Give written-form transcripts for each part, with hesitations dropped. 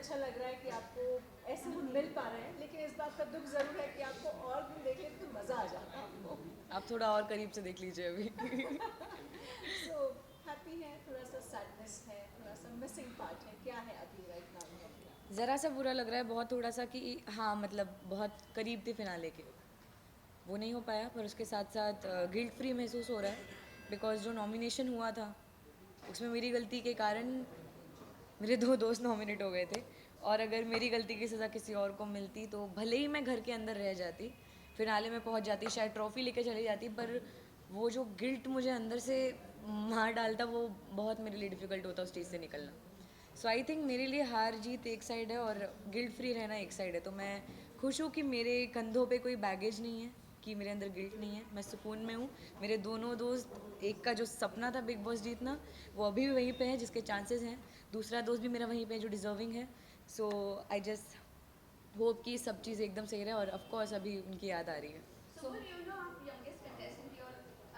अच्छा लग रहा है कि आपको ऐसे गुण मिल पा रहे हैं, लेकिन इस बात का दुख ज़रूर है कि आपको और गुण देख लेते तो मज़ा आ जाता आपको। आप थोड़ा और करीब से देख लीजिए अभी। सो हैप्पी है, थोड़ा सा सैडनेस है, थोड़ा सा मिसिंग पार्ट है, क्या है अभी राइट नाउ में? ज़रा सा बुरा लग रहा है, बहुत थोड़ा सा कि हाँ मतलब बहुत करीब थे फिनाले के, वो नहीं हो पाया। पर उसके साथ साथ गिल्ट फ्री महसूस हो रहा है, बिकॉज जो नॉमिनेशन हुआ था उसमें मेरी गलती के कारण मेरे दो दोस्त नॉमिनेट हो गए थे। और अगर मेरी गलती की सज़ा किसी और को मिलती तो भले ही मैं घर के अंदर रह जाती, फिनाले में पहुंच जाती, शायद ट्रॉफ़ी लेके चली जाती, पर वो जो गिल्ट मुझे अंदर से मार डालता वो बहुत मेरे लिए डिफ़िकल्ट होता उस चीज़ से निकलना। सो आई थिंक मेरे लिए हार जीत एक साइड है और गिल्ट फ्री रहना एक साइड है। तो मैं खुश हूँ कि मेरे कंधों पे कोई बैगेज नहीं है, कि मेरे अंदर गिल्ट नहीं है, मैं सुकून में हूँ। मेरे दोनों दोस्त, एक का जो सपना था बिग बॉस जीतना वो अभी भी वहीं पे है जिसके चांसेस हैं, दूसरा दोस्त भी मेरा वहीं पे है जो डिज़र्विंग है। सो आई जस्ट होप कि सब चीज़ एकदम सही रहे, और ऑफ कोर्स अभी उनकी याद आ रही है। सुपर यू नो आप यंगेस्ट कंटेस्टेंट थी और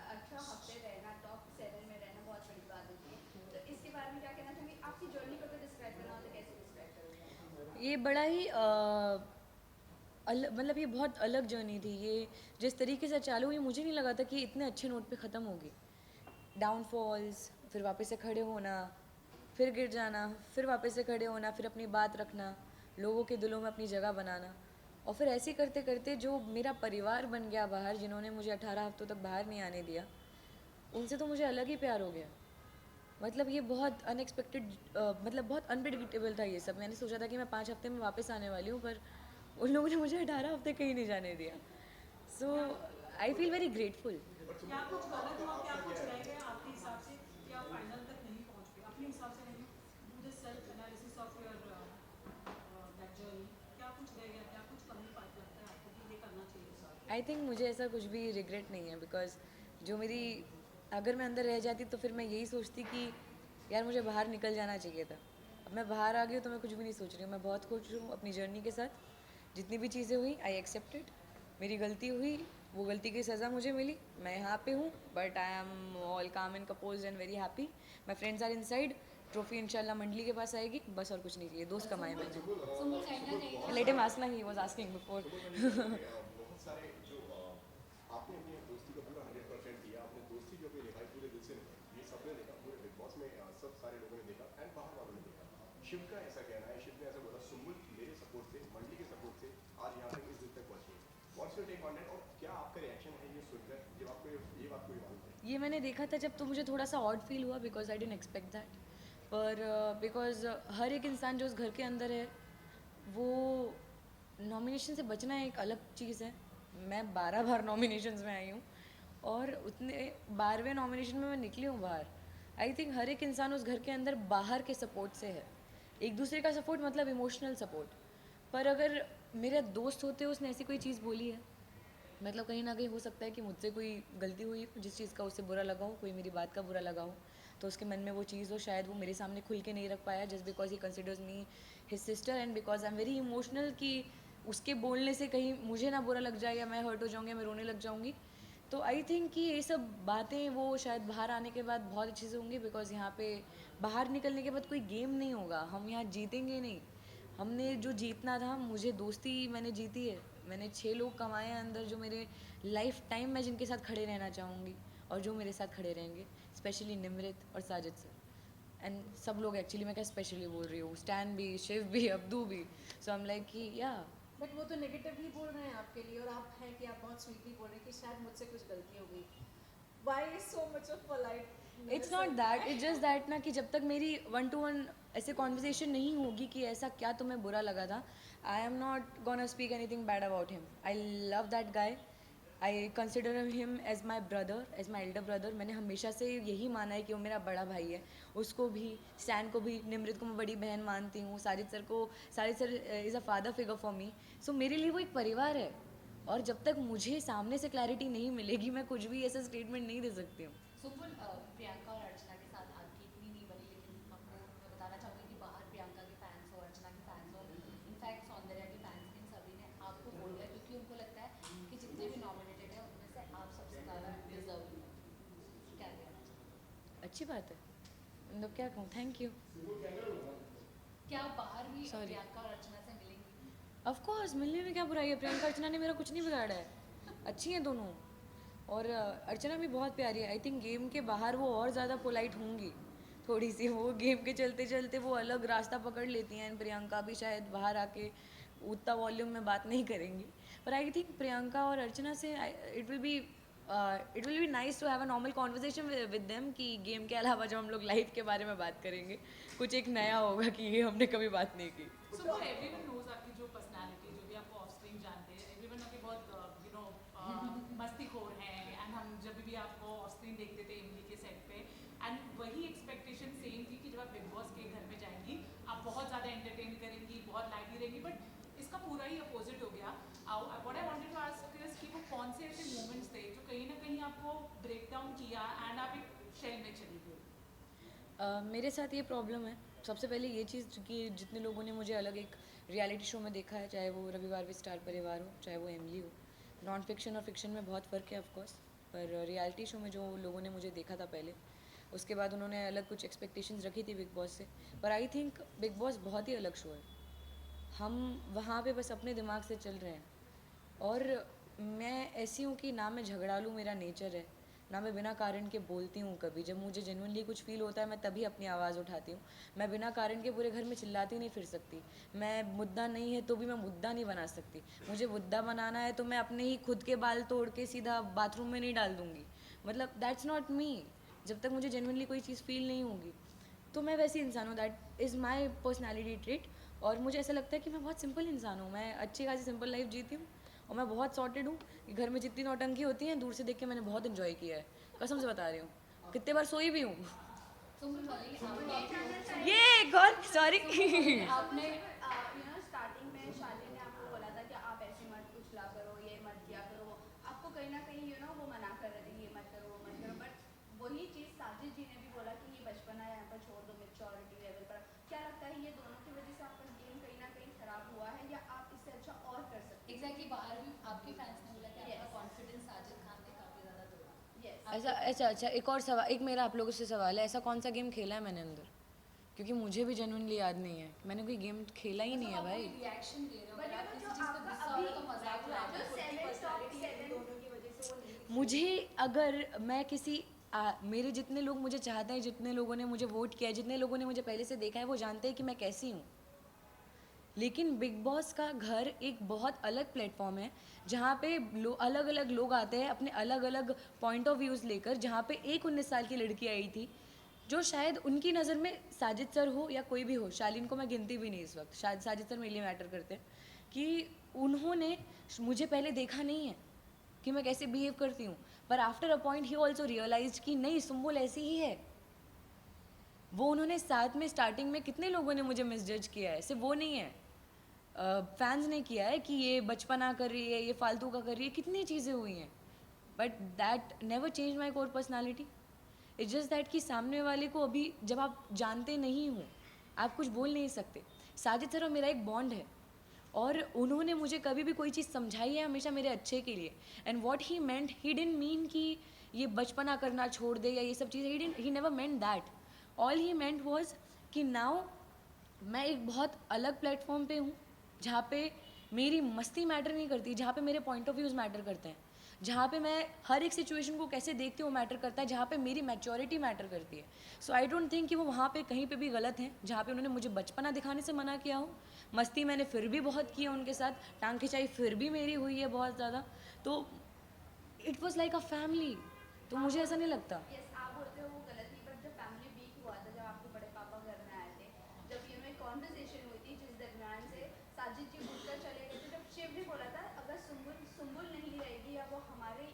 18 हफ्ते रहना टॉप 7 में रहना बहुत बड़ी बात होती है, तो इसके बारे में क्या कहना चाहेंगे? आपकी जर्नी को अगर डिस्क्राइब करना हो तो कैसे डिस्क्राइब करोगे आप? ये बड़ा ही मतलब ये बहुत अलग जर्नी थी ये। जिस तरीके से चालू हुई मुझे नहीं लगा था कि इतने अच्छे नोट पे ख़त्म होगी। डाउनफॉल्स, फिर वापस से खड़े होना, फिर गिर जाना, फिर वापस से खड़े होना, फिर अपनी बात रखना, लोगों के दिलों में अपनी जगह बनाना, और फिर ऐसे करते करते जो मेरा परिवार बन गया बाहर, जिन्होंने मुझे 18 हफ्तों तक बाहर नहीं आने दिया, उनसे तो मुझे अलग ही प्यार हो गया। मतलब ये बहुत अनएक्सपेक्टेड, मतलब बहुत अनप्रिडिक्टेबल था ये सब। मैंने सोचा था कि मैं 5 हफ्ते में वापस आने वाली हूँ, पर उन लोगों ने मुझे 18 हफ्ते कहीं नहीं जाने दिया। सो आई फील वेरी ग्रेटफुल। क्या कुछ गलत हुआ, क्या कुछ रह गया आपके हिसाब से कि आप फाइनल तक नहीं पहुंच पाए अपने हिसाब से? नहीं do the self analysis of your that journey, क्या कुछ रह गया, क्या कुछ कमी पार्ट लगता है आपको कि ये करना चाहिए था? आई थिंक मुझे ऐसा कुछ भी रिग्रेट नहीं है, बिकॉज जो मेरी, अगर मैं अंदर रह जाती तो फिर मैं यही सोचती कि यार मुझे बाहर निकल जाना चाहिए था। अब मैं बाहर आ गई हूँ तो मैं कुछ भी नहीं सोच रही हूँ, मैं बहुत खुश हूँ अपनी जर्नी के साथ। जितनी भी चीज़ें हुई आई एक्सेप्टेड, मेरी गलती हुई, वो गलती की सज़ा मुझे मिली, मैं यहाँ पे हूँ, but I am all calm and compose and very happy. My friends are inside, trophy इंशाल्लाह मंडली के पास आएगी, बस और कुछ नहीं चाहिए, दोस्त कमाए मैंने। सुम्बुल कहना चाहिए लेट हिम आस्क ना, ही वाज आस्किंग बिफोर। बहुत सारे जो आपने अपनी दोस्ती का पूरा 100% दिया, आपने दोस्ती जो भी निभाई पूरे दिल से निभाई, ये सबने देखा पूरे बिग बॉस में, सब सारे लोगों ने देखा एंड बाहर वालों ने देखा। शिव का ऐसा कहना है, शिव ने ऐसा बोला, सुम्बुल मेरे सपोर्ट से, मंडली के सपोर्ट से आज यहाँ तक इस दिन तक पहुंची है। What's your take on that, और क्या आपका रिएक्शन है ये सुनकर जब आपको ये बात कोई मालूम है? ये मैंने देखा था जब, तो मुझे थोड़ा सा ऑड फील हुआ, because I didn't expect that. पर बिकॉज हर एक इंसान जो उस घर के अंदर है, वो नॉमिनेशन से बचना एक अलग चीज़ है। मैं 12 बार नॉमिनेशंस में आई हूँ, और उतने 12वें नॉमिनेशन में मैं निकली हूँ बाहर। आई थिंक हर एक इंसान उस घर के अंदर बाहर के सपोर्ट से है, एक दूसरे का सपोर्ट मतलब इमोशनल सपोर्ट। पर अगर मेरे दोस्त होते उसने ऐसी कोई चीज़ बोली है, मतलब कहीं ना कहीं हो सकता है कि मुझसे कोई गलती हुई, जिस चीज़ का उसे बुरा लगा हो, कोई मेरी बात का बुरा लगा हो, तो उसके मन में वो चीज़ हो, शायद वो मेरे सामने खुल के नहीं रख पाया, just because he considers me his sister and because I am very emotional, कि उसके बोलने से कहीं मुझे ना बुरा लग जाए या मैं हर्ट हो जाऊँगी, मैं रोने लग जाऊँगी। तो आई थिंक कि ये सब बातें वो शायद बाहर आने के बाद बहुत अच्छे से होंगी, बिकॉज यहाँ पे बाहर निकलने के बाद कोई गेम नहीं होगा, हम यहाँ जीतेंगे नहीं। हमने जो जीतना था, मुझे दोस्ती मैंने जीती है, मैंने 6 लोग कमाए हैं अंदर जो मेरे लाइफ टाइम मैं जिनके साथ खड़े रहना चाहूँगी, और जो मेरे साथ खड़े रहेंगे, स्पेशली निमृत और साजिद सर एंड सब लोग। एक्चुअली मैं क्या स्पेशली बोल रही हूँ, स्टैन भी, शिव भी, अब्दू भी। सो आई एम लाइक कि या बट वो तो नेगेटिव ही बोल रहे हैं आपके लिए, और आप हैं कि आप बहुत स्वीटली बोल रहे हैं कि शायद मुझसे कुछ गलती हो गई। Why so much of polite? It's not that, it's just that ना, कि जब तक मेरी 1 to 1 ऐसे कॉन्वर्जेसन नहीं होगी कि ऐसा क्या तुम्हें बुरा लगा था, I am not gonna speak anything bad about him. I love that guy, I consider him as my brother, as my elder brother. मैंने हमेशा से यही माना है कि वो मेरा बड़ा भाई है। उसको भी, स्टैन को भी, निमृत को मैं बड़ी बहन मानती हूँ, साजिद सर को, Sajid sir is a father figure for me. So मेरे लिए वो एक परिवार है, और जब तक मुझे सामने से क्लैरिटी नहीं मिलेगी मैं कुछ भी ऐसा स्टेटमेंट नहीं दे सकती हूँ। सुम्बुल प्रियंका और अर्चना के साथ आपकी इतनी नहीं बनी, लेकिन आपको मैं बताना चाहूँगी कि बाहर प्रियंका के फैंस हो, अर्चना के फैंस हो, इनफैक्ट सौंदर्या के फैंस, इन सभी ने आपको वोट दिया क्योंकि उनको लगता है कि जितने भी नॉमिनेटेड हैं उनमें से आप सबसे ज़्यादा डिजर्व हो। क्या कहना चाहिए? अच्छी बात है, मतलब क्या कहूँ, थैंक यू। क्या आप बाहर भी Sorry. प्रियंका और अर्चना से मिलेंगी? ऑफ कोर्स मिलने में क्या बुराई है, प्रियंका अर्चना ने मेरा कुछ नहीं बिगाड़ा है, अच्छी हैं दोनों। और अर्चना भी बहुत प्यारी है। आई थिंक गेम के बाहर वो और ज़्यादा पोलाइट होंगी थोड़ी सी, वो गेम के चलते चलते वो अलग रास्ता पकड़ लेती हैं। प्रियंका भी शायद बाहर आके उतना वॉल्यूम में बात नहीं करेंगी, पर आई थिंक प्रियंका और अर्चना से it will be nice to have a normal conversation with them कि गेम के अलावा जब हम लोग लाइफ के बारे में बात करेंगे कुछ एक नया होगा कि ये हमने कभी बात नहीं की। सो फॉर एवरीवन नोज आपकी जो पर्सनालिटी, जो भी आपको ऑफ स्क्रीन जानते हैं, एवरीवन आपके बहुत यू नो मस्तीखोर हैं, एंड हम जब भी आपको ऑफ स्क्रीन देखते थे इमली के सेट पे, एंड वही एक्सपेक्टेशन सेम थी कि जब आप बिग बॉस के घर में जाएंगी आप बहुत ज़्यादा एंटरटेन करेंगी, बहुत लाइटली रहेंगी, बट इसका पूरा ही अपोजिट हो गया। What I wanted to ask is कि वो कौन से ऐसे मोमेंट्स थे जो कहीं ना कहीं आपको ब्रेक डाउन किया एंड आप एक शेल में चली गई? मेरे साथ ये प्रॉब्लम है। सबसे पहले ये चीज़ कि जितने लोगों ने मुझे अलग एक रियलिटी शो में देखा है, चाहे वो रविवार विद स्टार परिवार हो, चाहे वो एमली हो, नॉन फिक्शन और फिक्शन में बहुत फ़र्क है ऑफकोर्स, पर रियलिटी शो में जो लोगों ने मुझे देखा था पहले, उसके बाद उन्होंने अलग कुछ एक्सपेक्टेशंस रखी थी बिग बॉस से। पर आई थिंक बिग बॉस बहुत ही अलग शो है, हम वहाँ पे बस अपने दिमाग से चल रहे हैं। और मैं ऐसी हूँ कि ना मैं झगड़ालू मेरा नेचर है, ना मैं बिना कारण के बोलती हूँ कभी। जब मुझे जेन्युइनली कुछ फील होता है मैं तभी अपनी आवाज़ उठाती हूँ। मैं बिना कारण के पूरे घर में चिल्लाती नहीं फिर सकती। मैं मुद्दा नहीं है तो भी मैं मुद्दा नहीं बना सकती। मुझे मुद्दा बनाना है तो मैं अपने ही खुद के बाल तोड़ के सीधा बाथरूम में नहीं डाल दूँगी। मतलब दैट्स नॉट मी। जब तक मुझे जेन्युइनली कोई चीज़ फील नहीं होगी तो मैं वैसी इंसान हूँ। That is my personality trait. और मुझे ऐसा लगता है कि मैं बहुत सिंपल इंसान हूँ, मैं अच्छी खासी सिंपल लाइफ जीती हूँ और मैं बहुत सॉर्टेड हूँ। कि घर में जितनी नौटंकी होती हैं दूर से देख के मैंने बहुत इन्जॉय किया है, कसम से बता रही हूँ, कितने बार सोई भी हूँ। सुम्बुल वाली ये गॉड सॉरी। आपने स्टार्टिंग में शालिनी ने आपको बोला था कि आप ऐसे मत उछला करो, ये मत किया करो, आपको कहीं ना कहीं वो मना कर रहे थे, ये मत करो वो मत करो, बट वही चीज़ साजिद जी ने भी बोला कि ये बचपना यहाँ पर छोड़ दो, मेच्योरिटी लेवल पर। क्या लगता है ये दोनों की वजह से आपका गेम कहीं ना कहीं खराब हुआ है, या आप इससे अच्छा और कर सकते हैं? एग्जैक्टली बाहर भी आपके फैंस ने बोला कि आपका कॉन्फिडेंस साजिद खान ने काफ़ी ज़्यादा तोड़ा। यस। ऐसा अच्छा एक और सवाल, एक मेरा आप लोगों से सवाल है, ऐसा कौन सा गेम खेला है मैंने अंदर? क्योंकि मुझे भी जेन्युइनली याद नहीं है, मैंने कोई गेम खेला ही नहीं है भाई। रिएक्शन दे रहे हो, बट अगर आप जो किसी चीज़ पे आपका गुस्सा हो अभी रहे हो तो मजाक उड़ा जो रहे हो। 7 टॉप 7 दोनों की वजह से वो नहीं मुझे अगर मैं किसी मेरे जितने लोग मुझे चाहते हैं, जितने लोगों ने मुझे वोट किया है, जितने लोगों ने मुझे पहले से देखा है, वो जानते हैं कि मैं कैसी हूँ। लेकिन बिग बॉस का घर एक बहुत अलग प्लेटफॉर्म है जहाँ पे अलग अलग लोग आते हैं अपने अलग अलग पॉइंट ऑफ व्यूज़ लेकर। जहाँ पे एक 19 साल की लड़की आई थी जो शायद उनकी नज़र में साजिद सर हो या कोई भी हो, शालीन को मैं गिनती भी नहीं इस वक्त, शायद साजिद सर मेरे लिए मैटर करते हैं, कि उन्होंने मुझे पहले देखा नहीं है कि मैं कैसे बिहेव करती हूँ, पर after a point he also realise कि नहीं सुम्बुल ऐसी ही है। वो उन्होंने साथ में स्टार्टिंग में कितने लोगों ने मुझे मिसजज किया है, सिर्फ वो नहीं है, फैंस ने किया है कि ये बचपना कर रही है, ये फालतू का कर रही है, कितनी चीज़ें हुई हैं, but that never change my core personality. It's just that कि सामने वाले को अभी जब आप जानते नहीं हो आप कुछ बोल नहीं सकते। साजिद सर और मेरा एक बॉन्ड है और उन्होंने मुझे कभी भी कोई चीज़ समझाई है हमेशा मेरे अच्छे के लिए। And what he meant, he didn't mean कि ये बचपना करना छोड़ दे या ये सब चीज़ें, he never meant that. All he meant was कि नाउ मैं एक बहुत अलग प्लेटफॉर्म पे हूँ जहाँ पे मेरी मस्ती मैटर नहीं करती, जहाँ पे मेरे पॉइंट ऑफ व्यूज़ मैटर करते हैं, जहाँ पे मैं हर एक सिचुएशन को कैसे देखती हूँ मैटर करता है, जहाँ पे मेरी मैच्योरिटी मैटर करती है। सो आई डोंट थिंक कि वो वहाँ पे कहीं पे भी गलत हैं जहाँ पे उन्होंने मुझे बचपना दिखाने से मना किया हो। मस्ती मैंने फिर भी बहुत की है उनके साथ, टांग खिंचाई फिर भी मेरी हुई है बहुत ज़्यादा, तो it was like a family, तो मुझे ऐसा नहीं लगता। यस, आप बोलते हो वो गलत नहीं, बट जब फैमिली वीक हुआ था, जब आपके बड़े पापा घर में आए थे, जब एक कॉन्वर्सेशन हुई थी जिस दरमियान से साजिद जी उठकर चले गए थे, जब शिव ने बोला था अगर सुम्बुल नहीं रहेगी या वो हमारे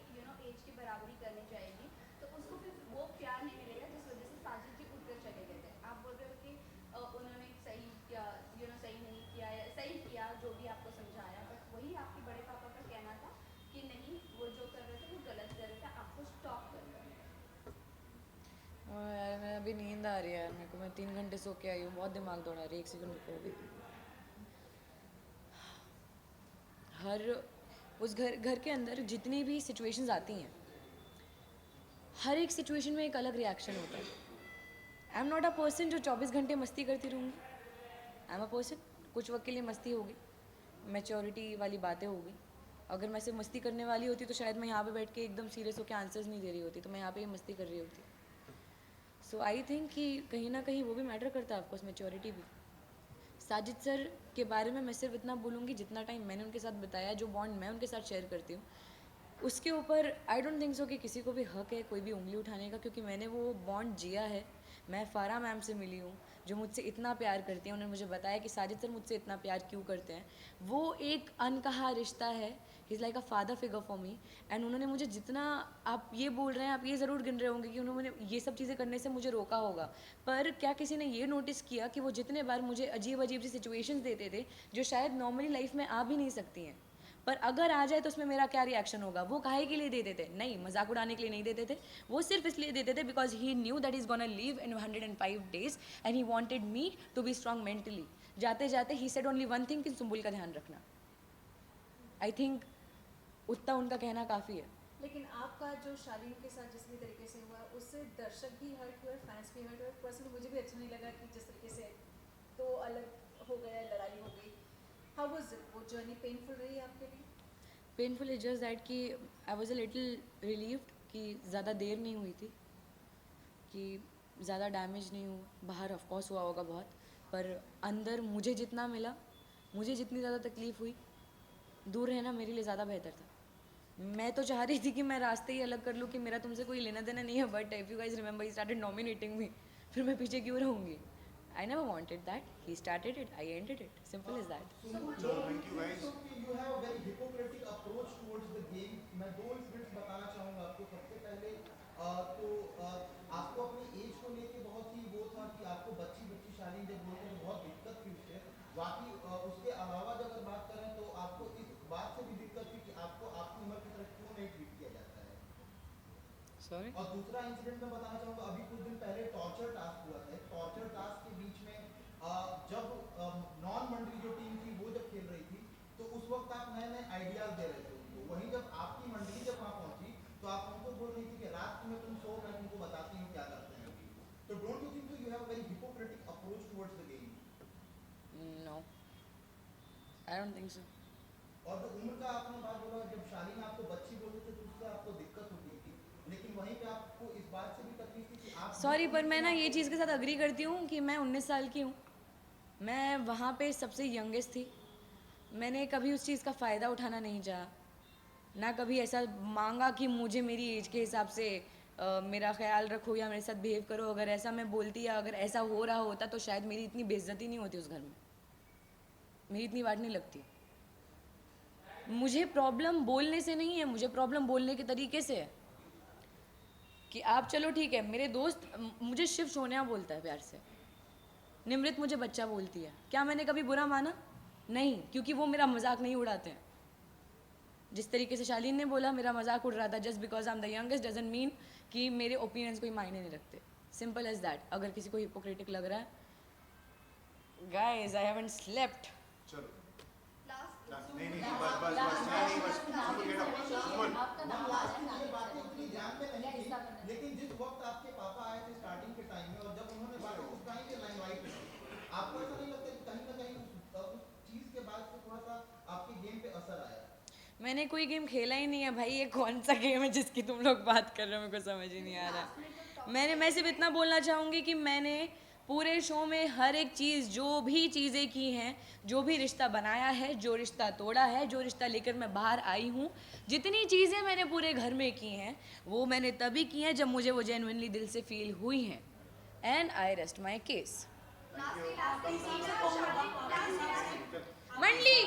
एज की बराबरी करने जाएगी तो उसको फिर वो प्यार नहीं मिलेगा, जिस वजह से साजिद जी उठकर चले गए थे। आप बोल रहे हो कि उन्होंने सही किया, सही नहीं किया या सही किया, जो भी आपको समझाया, बट वही आपके बड़े पापा का कहना था कि नहीं वो जो कर रहे थे वो गलत कर रहे थे, आपको स्टॉप कर रहे थे। यार मैं अभी नींद आ रही है यार मेरे को, मैं 3 घंटे सो के आई हूँ, बहुत दिमाग दौड़ा रही है, 1 सेकंड रुको अभी। हर उस घर के अंदर जितनी भी सिचुएशंस आती हैं, हर एक सिचुएशन में एक अलग रिएक्शन होता है। आई एम नॉट अ पर्सन जो 24 घंटे मस्ती करती रहूँगी, आई एम अ पर्सन, कुछ वक्त के लिए मस्ती होगी, मैच्योरिटी वाली बातें होगी। अगर मैं सिर्फ मस्ती करने वाली होती तो शायद मैं यहाँ पे बैठ के एकदम सीरियस होकर आंसर्स नहीं दे रही होती, तो मैं यहाँ पे ही मस्ती कर रही होती। सो आई थिंक कि कहीं ना कहीं वो भी मैटर करता है, ऑफकोर्स मैच्योरिटी भी। साजिद सर के बारे में मैं सिर्फ इतना बोलूँगी जितना टाइम मैंने उनके साथ बताया, जो बॉन्ड मैं उनके साथ शेयर करती हूँ, उसके ऊपर आई डोंट थिंक सो कि किसी को भी हक है कोई भी उंगली उठाने का, क्योंकि मैंने वो बॉन्ड जिया है। मैं फ़ारा मैम से मिली हूँ जो मुझसे इतना प्यार करती हैं, उन्होंने मुझे बताया कि साजिद सर मुझसे इतना प्यार क्यों करते हैं। वो एक अनकहा रिश्ता है, he is like a father figure for me. And उन्होंने मुझे जितना, आप ये बोल रहे हैं, आप ये ज़रूर गिन रहे होंगे कि उन्होंने ये सब चीज़ें करने से मुझे रोका होगा, पर क्या किसी ने ये नोटिस किया कि वो जितने बार मुझे अजीब अजीब सी सिचुएशंस देते थे जो शायद नॉर्मली लाइफ में आ भी नहीं सकती हैं, पर अगर आ जाए तो उसमें मेरा क्या रिएक्शन होगा, वो काहे के लिए देते थे? नहीं, मजाक उड़ाने के लिए नहीं देते थे, वो सिर्फ इसलिए देते थे because he knew that is gonna leave in 105 days and he wanted me to be strong mentally. जाते जाते he said only one thing कि सुंबुल का ध्यान रखना। आई थिंक उतना उनका कहना काफ़ी है। लेकिन आपका जो शालीन के साथ जिस भी तरीके से हुआ, उससे दर्शक भी हर्ट हुए, फैंस भी हर्ट हुए। पर्सनली मुझे भी अच्छा नहीं लगा कि जिस तरीके से तो अलग हो गया, लड़ाई हो गई। How was it? वो जर्नी पेनफुल रही आपके लिए? पेनफुल इज जस्ट दैट कि I was a little relieved कि ज़्यादा देर नहीं हुई थी, कि ज़्यादा डैमेज नहीं हुआ। बाहर ऑफकोर्स हुआ होगा बहुत, पर अंदर मुझे जितना मिला, मुझे जितनी ज़्यादा तकलीफ़ हुई, दूर रहना मेरे लिए ज़्यादा बेहतर था। मैं तो चाह रही थी कि मैं रास्ते ही अलग कर लूँ कि मेरा तुमसे कोई लेना देना नहीं है, but if you guys remember he started nominating me, फिर मैं पीछे क्यों रहूँगी? I never wanted that, he started it, I ended it, simple is that. Thank you guys. You have a very hypocritic approach towards the game. मैं दो incidents बताना चाहूँगा आपको। सबसे पहले आपको अपनी एज को लेके बहुत ही वो था कि आपको बच्ची बच्ची शालीन जब बोलते हैं तो बहुत दिक्कत थी उससे। बाकी उसके अलावा अगर बात करें तो आपको इस बात से भी दिक्कत थी कि आपको आपकी उम्र की तरह क्यों नहीं ट्रीट किया जाता है। सॉरी। और दूसरा इंसिडेंट मैं बताना चाहूँगा, अभी कुछ दिन पहले टॉर्चर टास्क हुआ था। टॉर्चर टास्क के बीच में जब नॉन मंडली जो टीम थी वो जब खेल रही थी तो उस वक्त आप नए नए आइडियाज दे रहे थे उनको। वहीं जब आपकी मंडली जब वहाँ पहुंची तो आप उनको बोल रही थी कि रात में तुम सो, मैं तुमको बताती हूँ क्या करते हैं अभी। तो don't you think you have a very hypocritical approach towards the game? No, I don't think so. और जो उम्र का आपने बात बोला, जब शालीन आपको बच्ची बोलते थे तो उससे आपको दिक्कत होती थी, लेकिन वहीं पे आपको इस बात से भी तकलीफ थी कि आप सॉरी, पर मैं ना ये चीज़ के साथ अग्री करती हूँ कि मैं 19 साल की हूँ, मैं वहाँ पे सबसे यंगेस्ट थी। मैंने कभी उस चीज़ का फ़ायदा उठाना नहीं चाहा, ना कभी ऐसा मांगा कि मुझे मेरी एज के हिसाब से मेरा ख्याल रखो या मेरे साथ बिहेव करो। अगर ऐसा मैं बोलती या अगर ऐसा हो रहा होता तो शायद मेरी इतनी बेइज्जती नहीं होती उस घर में, मेरी इतनी वाट नहीं लगती। मुझे प्रॉब्लम बोलने से नहीं है, मुझे प्रॉब्लम बोलने के तरीके से है। कि आप चलो ठीक है, मेरे दोस्त मुझे शिव सोनिया बोलता है प्यार से, निमृत मुझे बच्चा बोलती है, क्या मैंने कभी बुरा माना? नहीं, क्योंकि वो मेरा मजाक नहीं उड़ाते हैं। जिस तरीके से शालीन ने बोला मेरा मजाक उड़ रहा था, just because I am the youngest doesn't mean कि मेरे ओपिनियंस कोई मायने नहीं रखते। Simple as that. अगर किसी को हिपोक्रेटिक लग रहा है, गाइस आई हैवंट स्लेप्ट। चलो लास्ट नहीं नहीं बस बस बस नहीं बस सुबह गेट अप सुबह आपका नाम आ रहा है, ये बातें उतनी ध्यान में नहीं हिस्सा थी, बनना। लेकिन जिस वक्त आपके पापा आए थे स्टार्टिंग के टाइम में और जब उन्होंने बातें उस टाइम पे लाइमलाइट में, आपको ऐसा नहीं लगता कि कहीं ना कहीं उस चीज के बाद से थोड़ा सा आपके गेम पे असर आया? मैंने कोई गेम खेला ही नहीं है भाई, ये कौन सा गेम है जिसकी तुम लोग बात कर रहे हो, मेरे को समझ ही नहीं आ रहा। मैं सिर्फ इतना बोलना चाहूँगी कि मैंने पूरे शो में हर एक चीज़, जो भी चीज़ें की हैं, जो भी रिश्ता बनाया है, जो रिश्ता तोड़ा है, जो रिश्ता लेकर मैं बाहर आई हूँ, जितनी चीज़ें मैंने पूरे घर में की हैं वो मैंने तभी की हैं जब मुझे वो जेन्युइनली दिल से फील हुई हैं। And I rest my case. मंडली